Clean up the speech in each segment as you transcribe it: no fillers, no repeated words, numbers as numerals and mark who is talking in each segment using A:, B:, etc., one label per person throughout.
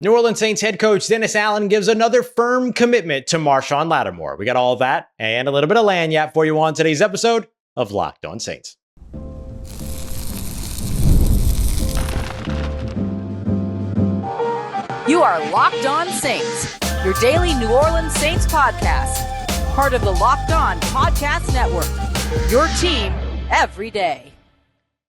A: New Orleans Saints head coach Dennis Allen gives another firm commitment to Marshon Lattimore. We got all of that and a little bit of lagniappe for you on today's episode of Locked On Saints.
B: You are Locked On Saints, your daily New Orleans Saints podcast. Part of the Locked On Podcast Network, your team every day.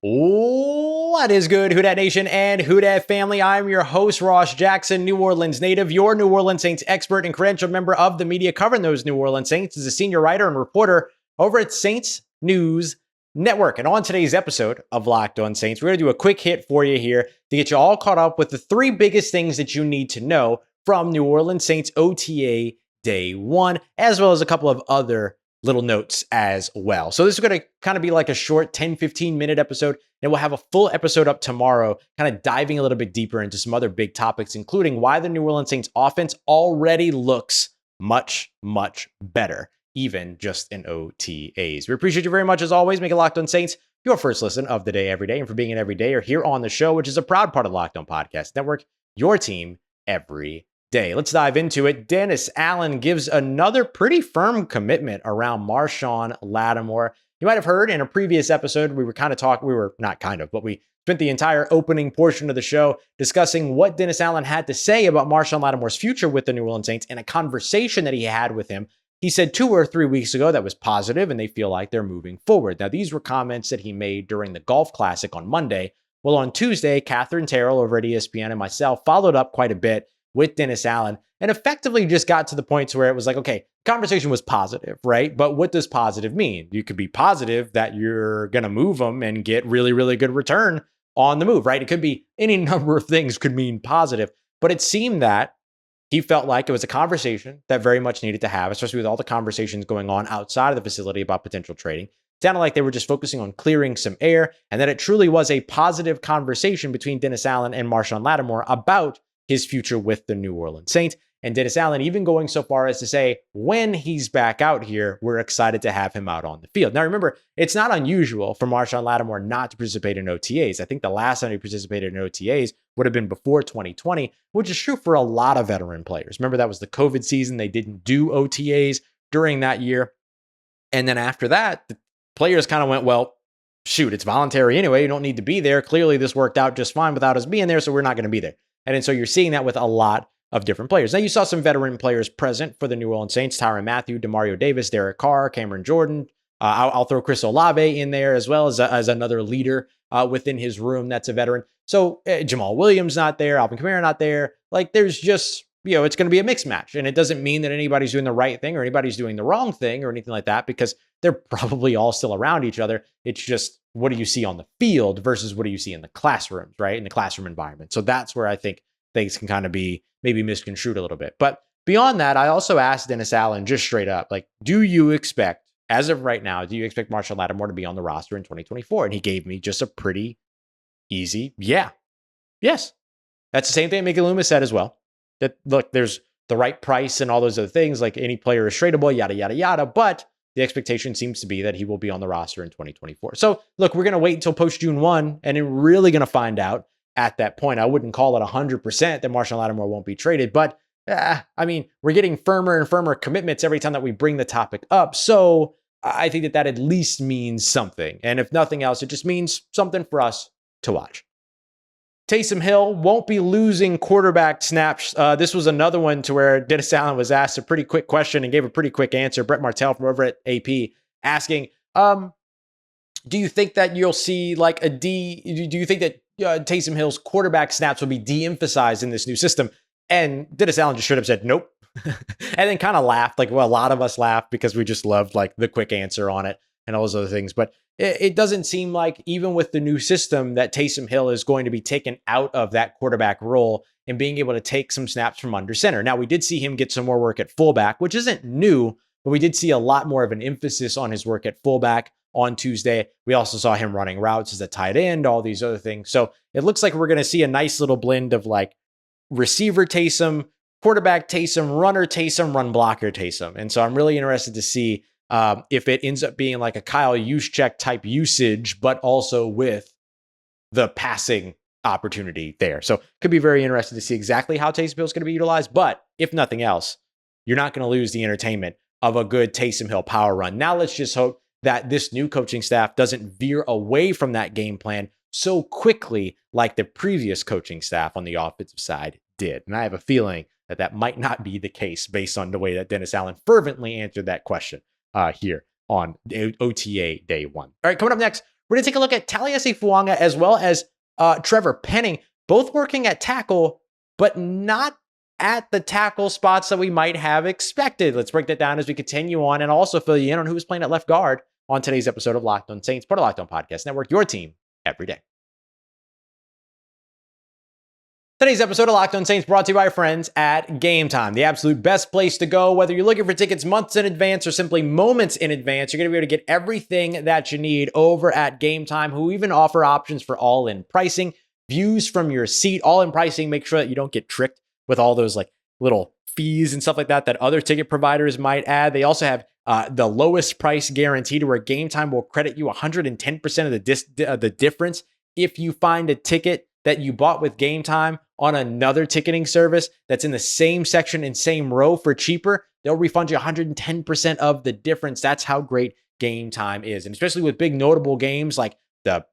A: What is good, Who Dat Nation and Who Dat family? I'm your host, Ross Jackson, New Orleans native, your New Orleans Saints expert and credentialed member of the media covering those New Orleans Saints as a senior writer and reporter over at Saints News Network. And on today's episode of Locked On Saints, we're going to do a quick hit for you here to get you all caught up with the three biggest things that you need to know from New Orleans Saints OTA Day 1, as well as a couple of other little notes as well. So this is going to kind of be like a short 10-15 minute episode, and we'll have a full episode up tomorrow, kind of diving a little bit deeper into some other big topics, including why the New Orleans Saints offense already looks much, much better, even just in OTAs. We appreciate you very much as always. Make it Locked On Saints your first listen of the day every day, and for being an everydayer here on the show, which is a proud part of Locked On Podcast Network, your team every day. Let's dive into it. Dennis Allen gives another pretty firm commitment around Marshon Lattimore. You might have heard in a previous episode, we spent the entire opening portion of the show discussing what Dennis Allen had to say about Marshon Lattimore's future with the New Orleans Saints and a conversation that he had with him. He said 2 or 3 weeks ago that was positive and they feel like they're moving forward. Now, these were comments that he made during the Golf Classic on Monday. Well, on Tuesday, Catherine Terrell over at ESPN and myself followed up quite a bit with Dennis Allen and effectively just got to the point where it was like, okay, conversation was positive, right? But what does positive mean? You could be positive that you're going to move them and get really, really good return on the move, right? It could be any number of things could mean positive, but it seemed that he felt like it was a conversation that very much needed to have, especially with all the conversations going on outside of the facility about potential trading. It sounded like they were just focusing on clearing some air and that it truly was a positive conversation between Dennis Allen and Marshon Lattimore about his future with the New Orleans Saints. And Dennis Allen even going so far as to say, when he's back out here, we're excited to have him out on the field. Now, remember, it's not unusual for Marshon Lattimore not to participate in OTAs. I think the last time he participated in OTAs would have been before 2020, which is true for a lot of veteran players. Remember, that was the COVID season. They didn't do OTAs during that year. And then after that, the players kind of went, well, shoot, it's voluntary anyway. You don't need to be there. Clearly, this worked out just fine without us being there, so we're not going to be there. And so you're seeing that with a lot of different players. Now, you saw some veteran players present for the New Orleans Saints: Tyrann Mathieu, Demario Davis, Derek Carr, Cameron Jordan. I'll throw Chris Olave in there as well as another leader within his room that's a veteran. So Jamal Williams not there, Alvin Kamara not there. Like, there's just, it's going to be a mixed match. And it doesn't mean that anybody's doing the right thing or anybody's doing the wrong thing or anything like that, because they're probably all still around each other. It's just, what do you see on the field versus what do you see in the classrooms, right? In the classroom environment. So that's where I think things can kind of be maybe misconstrued a little bit. But beyond that, I also asked Dennis Allen just straight up, like, do you expect, as of right now, do you expect Marshon Lattimore to be on the roster in 2024? And he gave me just a pretty easy, yes. That's the same thing Mickey Loomis said as well. That, look, there's the right price and all those other things, like any player is tradable, yada, yada, yada. But the expectation seems to be that he will be on the roster in 2024. So look, we're going to wait until post June 1 and then really going to find out at that point. I wouldn't call it 100% that Marshon Lattimore won't be traded, but we're getting firmer and firmer commitments every time that we bring the topic up. So I think that at least means something. And if nothing else, it just means something for us to watch. Taysom Hill won't be losing quarterback snaps. This was another one to where Dennis Allen was asked a pretty quick question and gave a pretty quick answer. Brett Martell from over at AP asking, do you think that you'll see like do you think that Taysom Hill's quarterback snaps will be de-emphasized in this new system? And Dennis Allen just straight up said, nope. And then kind of laughed. Like, well, a lot of us laughed because we just loved like the quick answer on it and all those other things. But it doesn't seem like even with the new system that Taysom Hill is going to be taken out of that quarterback role and being able to take some snaps from under center. Now, we did see him get some more work at fullback, which isn't new, but we did see a lot more of an emphasis on his work at fullback on Tuesday. We also saw him running routes as a tight end, all these other things. So it looks like we're going to see a nice little blend of like receiver Taysom, quarterback Taysom, runner Taysom, run blocker Taysom. And so I'm really interested to see if it ends up being like a Kyle Juszczyk type usage, but also with the passing opportunity there. So could be very interesting to see exactly how Taysom Hill is going to be utilized. But if nothing else, you're not going to lose the entertainment of a good Taysom Hill power run. Now let's just hope that this new coaching staff doesn't veer away from that game plan so quickly like the previous coaching staff on the offensive side did. And I have a feeling that that might not be the case based on the way that Dennis Allen fervently answered that question here on OTA day one. All right, coming up next, we're going to take a look at Taliese Fuaga as well as Trevor Penning, both working at tackle, but not at the tackle spots that we might have expected. Let's break that down as we continue on and also fill you in on who was playing at left guard on today's episode of Locked On Saints, part of Locked On Podcast Network, your team every day. Today's episode of Locked On Saints brought to you by our friends at Game Time, the absolute best place to go. Whether you're looking for tickets months in advance or simply moments in advance, you're going to be able to get everything that you need over at Game Time, who even offer options for all-in pricing, views from your seat, all-in pricing. Make sure that you don't get tricked with all those like little fees and stuff like that other ticket providers might add. They also have the lowest price guarantee, to where Game Time will credit you 110% of the difference if you find a ticket that you bought with Game Time on another ticketing service that's in the same section and same row for cheaper. They'll refund you 110% of the difference. That's how great Game Time is. And especially with big notable games like the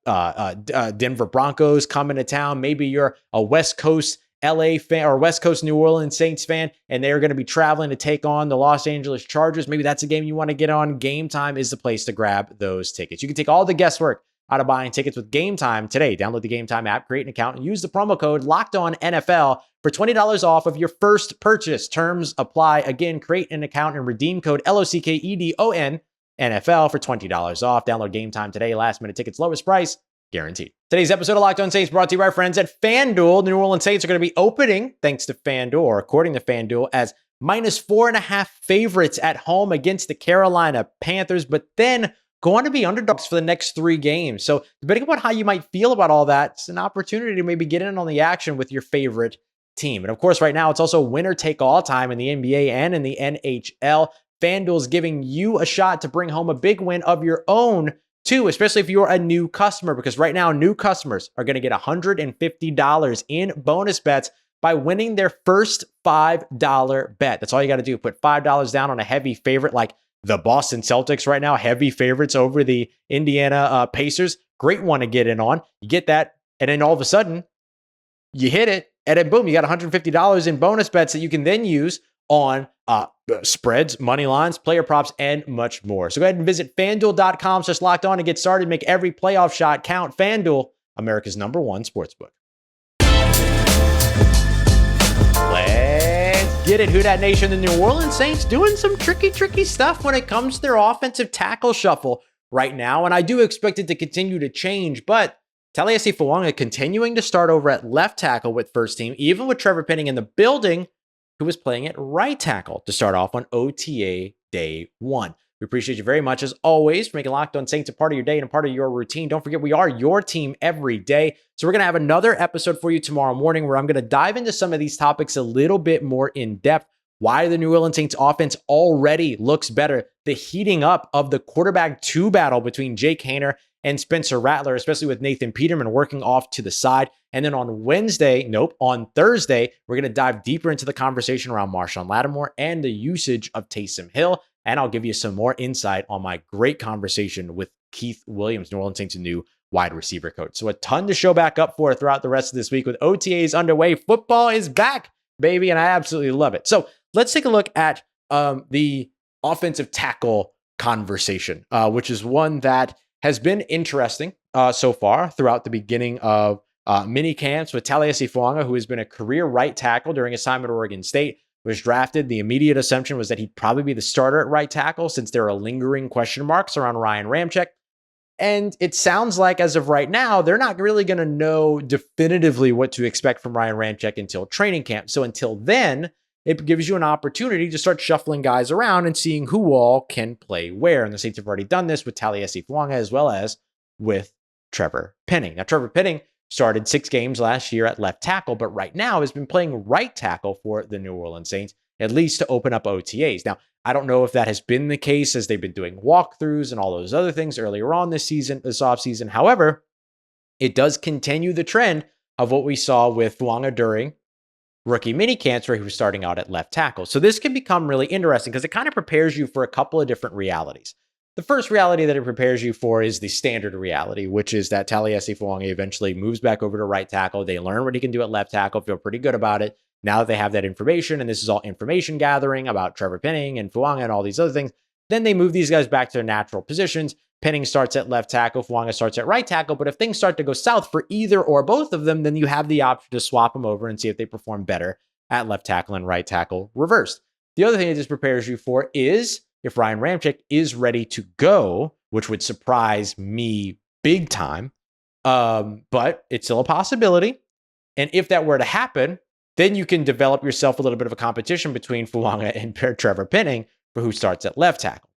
A: Denver Broncos coming to town. Maybe you're a West Coast LA fan or West Coast New Orleans Saints fan, and they're going to be traveling to take on the Los Angeles Chargers. Maybe that's a game you want to get on. Game Time is the place to grab those tickets. You can take all the guesswork out of buying tickets with Game Time today. Download the Game Time app, create an account, and use the promo code LOCKEDONNFL for $20 off of your first purchase. Terms apply. Again, create an account and redeem code LOCKEDON NFL for $20 off. Download Game Time today. Last minute tickets, lowest price guaranteed. Today's episode of Locked On Saints brought to you by our friends at FanDuel. The New Orleans Saints are going to be opening, thanks to FanDuel, or according to FanDuel, as -4.5 favorites at home against the Carolina Panthers, but then going to be underdogs for the next 3 games. So depending upon how you might feel about all that, it's an opportunity to maybe get in on the action with your favorite team. And of course, right now, it's also winner take all time in the NBA and in the NHL. FanDuel's giving you a shot to bring home a big win of your own too, especially if you're a new customer, because right now, new customers are going to get $150 in bonus bets by winning their first $5 bet. That's all you got to do. Put $5 down on a heavy favorite like the Boston Celtics right now, heavy favorites over the Indiana Pacers. Great one to get in on. You get that, and then all of a sudden, you hit it, and then boom, you got $150 in bonus bets that you can then use on spreads, money lines, player props, and much more. So go ahead and visit FanDuel.com/lockedon and get started. Make every playoff shot count. FanDuel, America's #1 sportsbook. Let's get it. Who Dat Nation? The New Orleans Saints doing some tricky stuff when it comes to their offensive tackle shuffle right now. And I do expect it to continue to change, but Taliese Fuaga continuing to start over at left tackle with first team, even with Trevor Penning in the building, who was playing at right tackle to start off on OTA day one. We appreciate you very much, as always, for making Locked On Saints a part of your day and a part of your routine. Don't forget, we are your team every day. So we're going to have another episode for you tomorrow morning where I'm going to dive into some of these topics a little bit more in depth. Why the New Orleans Saints offense already looks better. The heating up of the quarterback 2 battle between Jake Haener and Spencer Rattler, especially with Nathan Peterman working off to the side. And then on Thursday, we're going to dive deeper into the conversation around Marshon Lattimore and the usage of Taysom Hill. And I'll give you some more insight on my great conversation with Keith Williams, New Orleans Saints' new wide receiver coach. So a ton to show back up for throughout the rest of this week with OTAs underway. Football is back, baby, and I absolutely love it. So let's take a look at the offensive tackle conversation, which is one that has been interesting so far throughout the beginning of mini camps with Taliese Fuaga, who has been a career right tackle during his time at Oregon State, was drafted. The immediate assumption was that he'd probably be the starter at right tackle since there are lingering question marks around Ryan Ramczyk. And it sounds like as of right now, they're not really going to know definitively what to expect from Ryan Ramczyk until training camp. So until then, it gives you an opportunity to start shuffling guys around and seeing who all can play where. And the Saints have already done this with Taliese Fuaga as well as with Trevor Penning. Now, Trevor Penning started 6 games last year at left tackle, but right now has been playing right tackle for the New Orleans Saints, at least to open up OTAs. Now, I don't know if that has been the case as they've been doing walkthroughs and all those other things earlier on this offseason. However, it does continue the trend of what we saw with Fuaga during rookie mini camps, where he was starting out at left tackle. So this can become really interesting because it kind of prepares you for a couple of different realities. The first reality that it prepares you for is the standard reality, which is that Taliese Fuaga eventually moves back over to right tackle. They learn what he can do at left tackle, feel pretty good about it. Now that they have that information, and this is all information gathering about Trevor Penning and Fuaga and all these other things, then they move these guys back to their natural positions. Penning starts at left tackle, Fuaga starts at right tackle. But if things start to go south for either or both of them, then you have the option to swap them over and see if they perform better at left tackle and right tackle reversed. The other thing it just prepares you for is if Ryan Ramczyk is ready to go, which would surprise me big time, but it's still a possibility. And if that were to happen, then you can develop yourself a little bit of a competition between Fuaga and Trevor Penning for who starts at left tackle.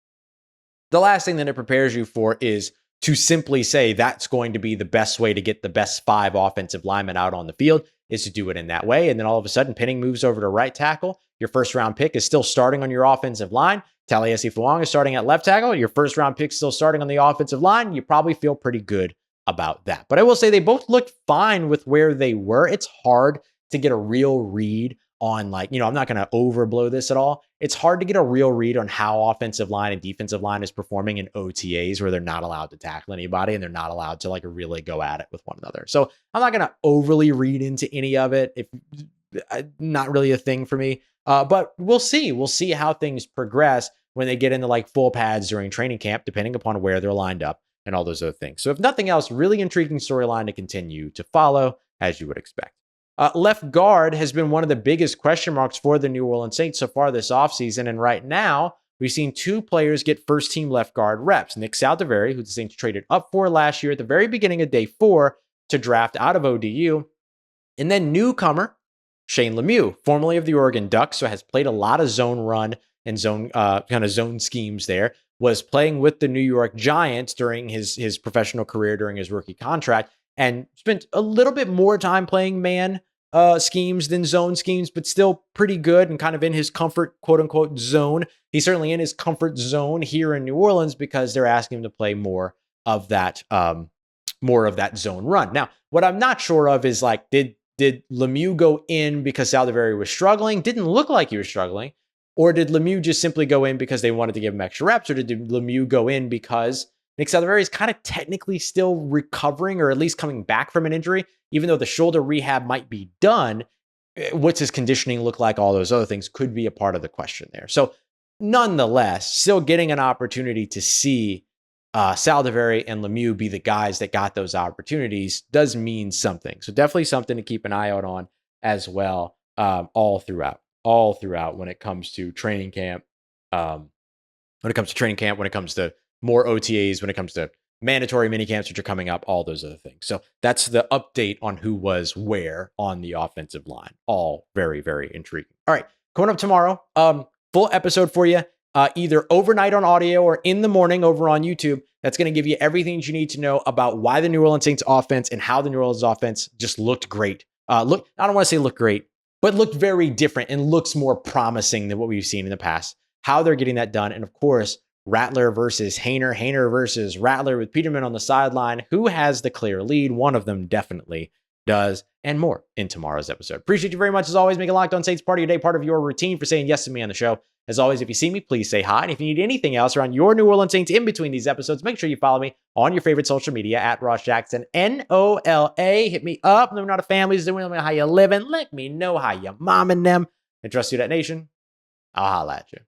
A: The last thing that it prepares you for is to simply say that's going to be the best way to get the best 5 offensive linemen out on the field is to do it in that way. And then all of a sudden, Penning moves over to right tackle. Your first round pick is still starting on your offensive line. Taliese Fuaga is starting at left tackle. Your first round pick is still starting on the offensive line. You probably feel pretty good about that. But I will say they both looked fine with where they were. It's hard to get a real read on, like, I'm not going to overblow this at all. It's hard to get a real read on how offensive line and defensive line is performing in OTAs, where they're not allowed to tackle anybody and they're not allowed to really go at it with one another. So I'm not going to overly read into any of it. If not really a thing for me, but we'll see. We'll see how things progress when they get into full pads during training camp, depending upon where they're lined up and all those other things. So if nothing else, really intriguing storyline to continue to follow, as you would expect. Left guard has been one of the biggest question marks for the New Orleans Saints so far this offseason. And right now, we've seen 2 players get first-team left guard reps. Nick Saldiveri, who the Saints traded up for last year at the very beginning of day 4 to draft out of ODU. And then newcomer, Shane Lemieux, formerly of the Oregon Ducks, so has played a lot of zone run and zone schemes there, was playing with the New York Giants during his professional career during his rookie contract, and spent a little bit more time playing man schemes than zone schemes, but still pretty good and kind of in his comfort, quote unquote, zone. He's certainly in his comfort zone here in New Orleans because they're asking him to play more of that zone run. Now, what I'm not sure of is did Lemieux go in because Saldiveri was struggling? Didn't look like he was struggling. Or did Lemieux just simply go in because they wanted to give him extra reps? Or did Lemieux go in because Nick Saldiveri is kind of technically still recovering, or at least coming back from an injury, even though the shoulder rehab might be done? What's his conditioning look like? All those other things could be a part of the question there. So nonetheless, still getting an opportunity to see Saldiveri and Lemieux be the guys that got those opportunities does mean something. So definitely something to keep an eye out on as well, all throughout when it comes to training camp, when it comes to more OTAs, when it comes to mandatory minicamps, which are coming up, all those other things. So that's the update on who was where on the offensive line. All very, very intriguing. All right, coming up tomorrow, full episode for you, either overnight on audio or in the morning over on YouTube. That's going to give you everything that you need to know about why the New Orleans Saints offense and how the New Orleans offense just looked great. I don't want to say look great, but looked very different and looks more promising than what we've seen in the past. How they're getting that done. And of course, Rattler versus Haener, Haener versus Rattler with Peterman on the sideline. Who has the clear lead? One of them definitely does, and more in tomorrow's episode. Appreciate you very much. As always, make a Locked On Saints part of your day, part of your routine for saying yes to me on the show. As always, if you see me, please say hi. And if you need anything else around your New Orleans Saints in between these episodes, make sure you follow me on your favorite social media at Ross Jackson, NOLA. Hit me up. Let me know how the family's doing. Let me know how you living. Let me know how you momming them. And trust you, that nation. I'll holla at you.